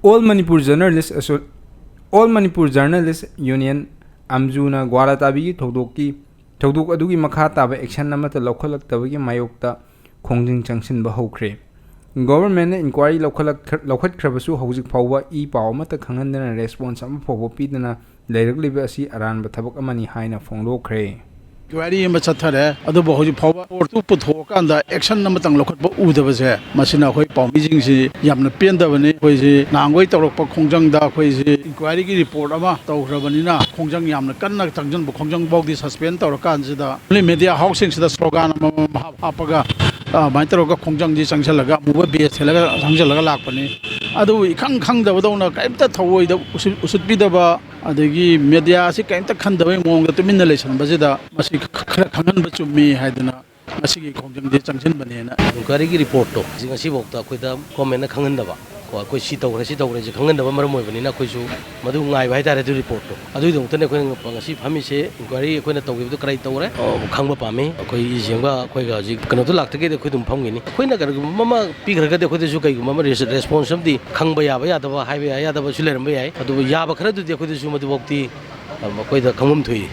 All Manipur Journalists Union Amjuna gwalatabigi thoudok adugi makha taba action namata loukhtlaktabagi mayokta khongjang changsinkhre hokre. Government inquiry loukhtlaktabasu hojik phawba e paw mata khangandana response am phawbo pidana leiragliba asi aranba thabak amani haina phonglokre. Inquiry ma chathare adu bohoji phawba ortu puthokanda action namatang loukhotba udabase masina khoi pawmijing si yamna pendabani khoi si nangoi tawrokpa khongjang da khoi si inquiry gi report ama tawkhrabanina khongjang yamna kanna changjang bu khongjang bawdi suspend tawrakan sida media housing sida slogan ama hapaga maitaro khongjang ji changsalaga muba base thelaga changsalaga lakpani adu ikhang khangdabadona kaimta thawoi da usutbidaba adagi media si kaimta khandaba mongda tuminna lesan bazida masi khara khangan bachumi haidana masi khongjang ji changsin banena inquiry gi report to jinga si bokta khoida comment na khangan daba ko si tawre ji khangan daba maram oi banina khoisu madu ngai bai tare du report to adu dong tane khoi ngasi phami se inquiry khoina tawgi du krai tawre khangba pame khoi jengba khoi ga ji kano du lakta ge de khoi dum phangini khoina gar mama pigra ga de khoi su kai mama response di khangba ya ba ya daba hai ba ya daba suleram ba yai adu ya ba khara du de khoi su madu bokti khoi da khangum thui